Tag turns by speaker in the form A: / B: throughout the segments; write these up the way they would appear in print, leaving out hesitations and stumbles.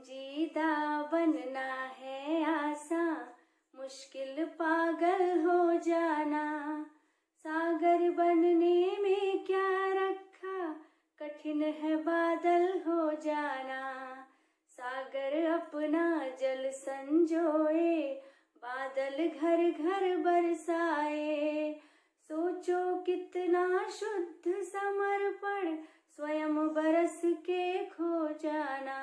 A: संजीदा बनना है आसान, मुश्किल पागल हो जाना। सागर बनने में क्या रखा, कठिन है बादल हो जाना। सागर अपना जल संजोए, बादल घर घर बरसाए। सोचो कितना शुद्ध समर्पण, स्वयं बरस के खो जाना।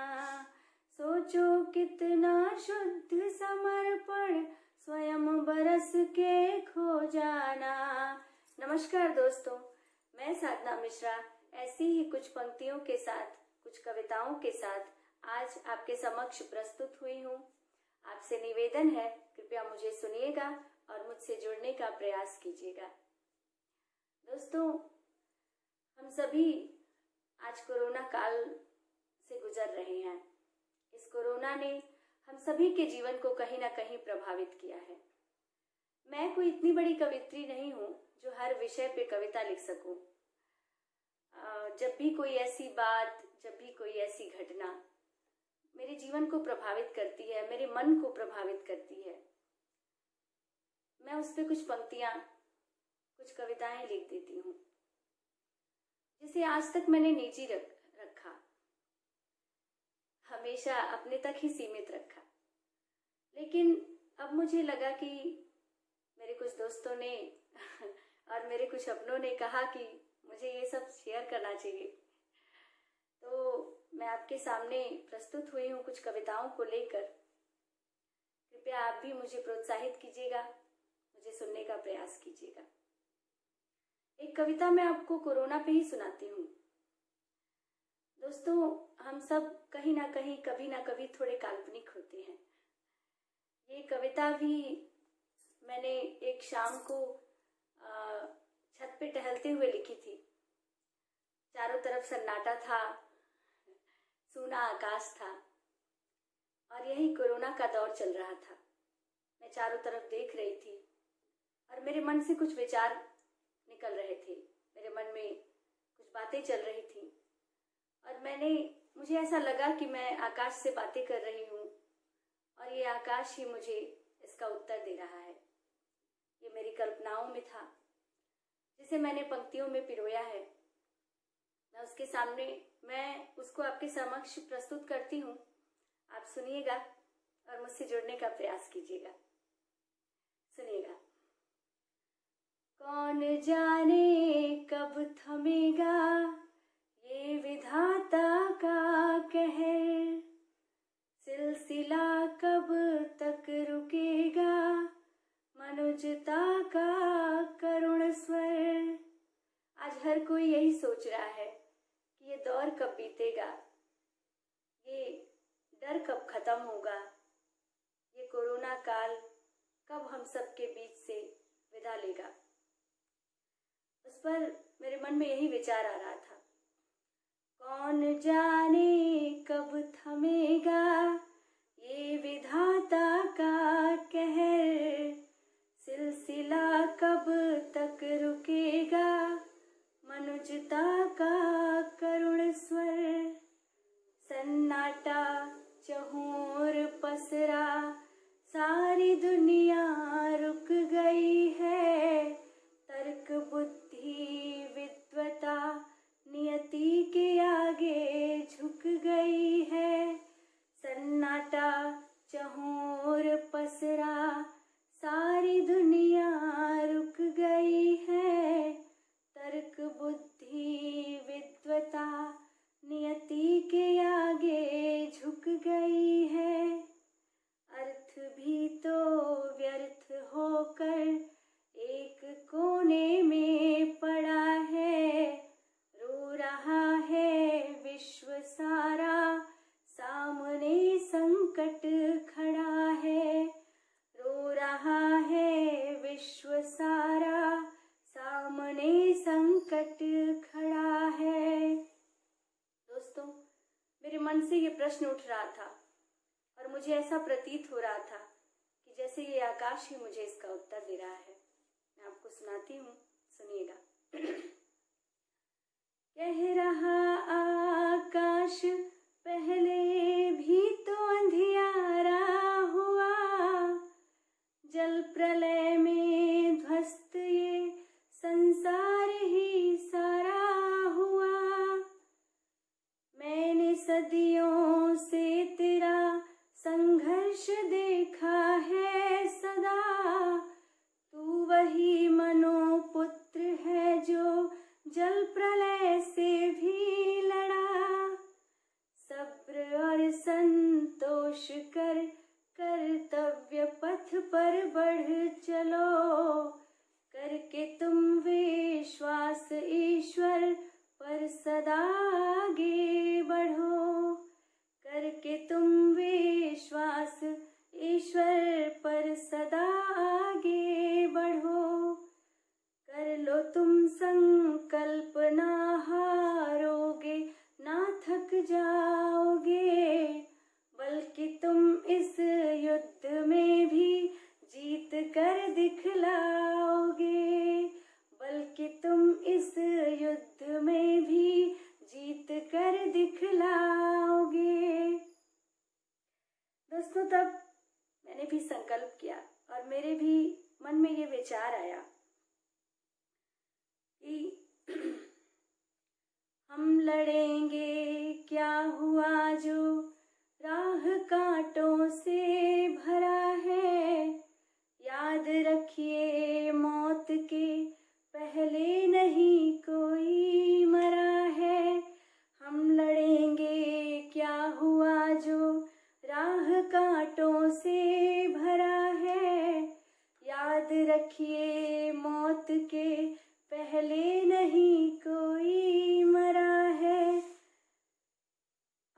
A: सोचो कितना शुद्ध समर्पण, स्वयं बरस के खो जाना। नमस्कार दोस्तों, मैं साधना मिश्रा ऐसी ही कुछ पंक्तियों के साथ, कुछ कविताओं के साथ आज आपके समक्ष प्रस्तुत हुई हूँ। आपसे निवेदन है, कृपया मुझे सुनिएगा और मुझसे जुड़ने का प्रयास कीजिएगा। दोस्तों, हम सभी आज कोरोना काल से गुजर रहे हैं। इस कोरोना ने हम सभी के जीवन को कहीं ना कहीं प्रभावित किया है। मैं कोई इतनी बड़ी कवित्री नहीं हूँ जो हर विषय पे कविता लिख सकूं। जब भी कोई ऐसी बात, जब भी कोई ऐसी घटना मेरे जीवन को प्रभावित करती है, मेरे मन को प्रभावित करती है, मैं उस पे कुछ पंक्तियां, कुछ कविताएं लिख देती हूँ, जिसे आज तक मैंने निजी रखा, हमेशा अपने तक ही सीमित रखा। लेकिन अब मुझे लगा कि मेरे कुछ दोस्तों ने और मेरे कुछ अपनों ने कहा कि मुझे ये सब शेयर करना चाहिए, तो मैं आपके सामने प्रस्तुत हुई हूँ कुछ कविताओं को लेकर। कृपया आप भी मुझे प्रोत्साहित कीजिएगा, मुझे सुनने का प्रयास कीजिएगा। एक कविता मैं आपको कोरोना पे ही सुनाती हूँ। दोस्तों, हम सब कहीं ना कहीं, कभी ना कभी थोड़े काल्पनिक होते हैं। ये कविता भी मैंने एक शाम को छत पे टहलते हुए लिखी थी। चारों तरफ सन्नाटा था, सूना आकाश था और यही कोरोना का दौर चल रहा था। मैं चारों तरफ देख रही थी और मेरे मन से कुछ विचार निकल रहे थे, मेरे मन में कुछ बातें चल रही थी और मुझे ऐसा लगा कि मैं आकाश से बातें कर रही हूँ और ये आकाश ही मुझे इसका उत्तर दे रहा है। ये मेरी कल्पनाओं में था, जिसे मैंने पंक्तियों में पिरोया है। मैं उसको आपके समक्ष प्रस्तुत करती हूँ। आप सुनिएगा और मुझसे जुड़ने का प्रयास कीजिएगा। सुनिएगा। कौन जाने कब थमेगा ये विधाता का कहर, सिलसिला कब तक रुकेगा मनुजता का करुण स्वर। आज हर कोई यही सोच रहा है कि ये दौर कब बीतेगा, ये डर कब खत्म होगा, ये कोरोना काल कब हम सबके बीच से विदा लेगा। उस पर मेरे मन में यही विचार आ रहा था। कौन जाने कब थमेगा ये विधाता का कहर, सिलसिला कब तक रुकेगा मनुजता का करुण स्वर। सन्नाटा चहुर पसरा, सारी दुनिया रुक गई है। तर्क बुद्धि विद्वता नियति के आगे झुक गई है। सन्नाटा चहुर पसरा, सारी दुनिया रुक गई है। तर्क बुद्धि विद्वता नियति के आगे झुक गई है। अर्थ भी तो व्यर्थ होकर एक कोने में पड़ा है। रो रहा है विश्व सारा, सामने संकट खड़ा है। रो रहा है विश्व सारा, सामने संकट खड़ा है। दोस्तों, मेरे मन से ये प्रश्न उठ रहा था और मुझे ऐसा प्रतीत हो रहा था कि जैसे ये आकाश ही मुझे इसका उत्तर दे रहा है। मैं आपको सुनाती हूँ, सुनिएगा। कह रहा आकाश पहले भी तो सब्र और संतोष कर कर्तव्य पथ पर बढ़ चलो। करके तुम विश्वास ईश्वर पर सदा आगे बढ़ो। करके तुम विश्वास ईश्वर पर सदा आगे बढ़ो। कर लो तुम संकल्प, ना हारोगे ना थक जाओगे, बल्कि तुम इस युद्ध में भी जीत कर दिखलाओगे। बल्कि तुम इस युद्ध में भी जीत कर दिखलाओगे। दोस्तों, तब मैंने भी संकल्प किया और मेरे भी मन में ये विचार आया कि हम लड़ेंगे, क्या हुआ जो राह कांटों से भरा है। याद रखिए मौत के पहले नहीं कोई मरा है। हम लड़ेंगे, क्या हुआ जो राह कांटों से भरा है। याद रखिए मौत के पहले नहीं कोई मरा है।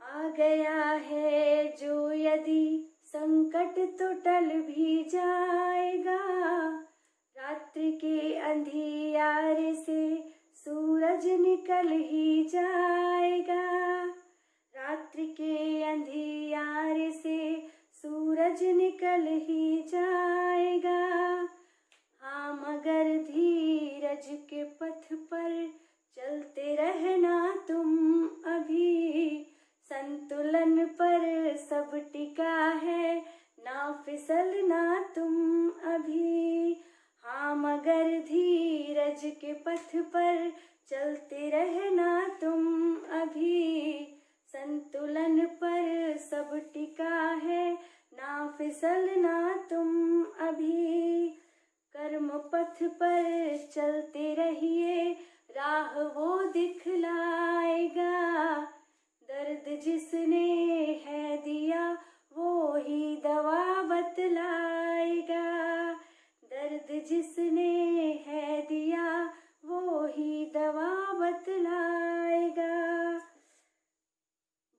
A: आ गया है जो यदि संकट तो टल भी जाएगा। रात्रि के अंधियारे से सूरज निकल ही जाएगा। रात्रि के अंधियारे से सूरज निकल ही जाएगा। हाँ, मगर धीरज के पथ पर चलते रहना तुम अभी। संतुलन पर सब टिका है, ना फिसलना तुम अभी। हाँ, मगर धीरज के पथ पर चलते रहना तुम अभी। संतुलन पर सब टिका है, ना फिसलना तुम अभी। कर्म पथ पर चलते रहिए, राह वो दिखलाएगा। दर्द जिसने है दिया वो ही दवा बतलाएगा। दर्द जिसने है दिया वो ही दवा बतलाएगा।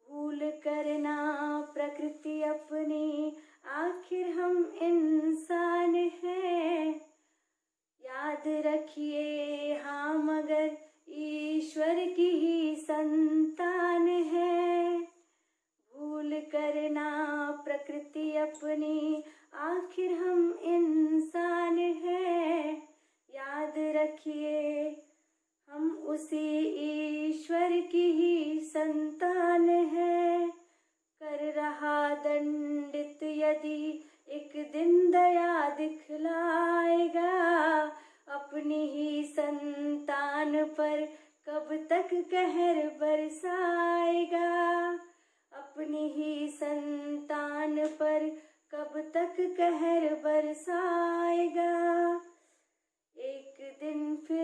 A: भूल करना प्रकृति अपनी, आखिर हम इंसान हैं। याद रखिए हाँ, मगर ईश्वर की ही संतान है। भूल करना प्रकृति अपनी, आखिर हम इंसान हैं। याद रखिए हम उसी ईश्वर की ही संतान है। कर रहा दंडित यदि एक दिन दया दिखलाएगा। अपनी ही संतान पर कब तक कहर बरसाएगा। अपनी ही संतान पर कब तक कहर बरसाएगा। एक दिन फिर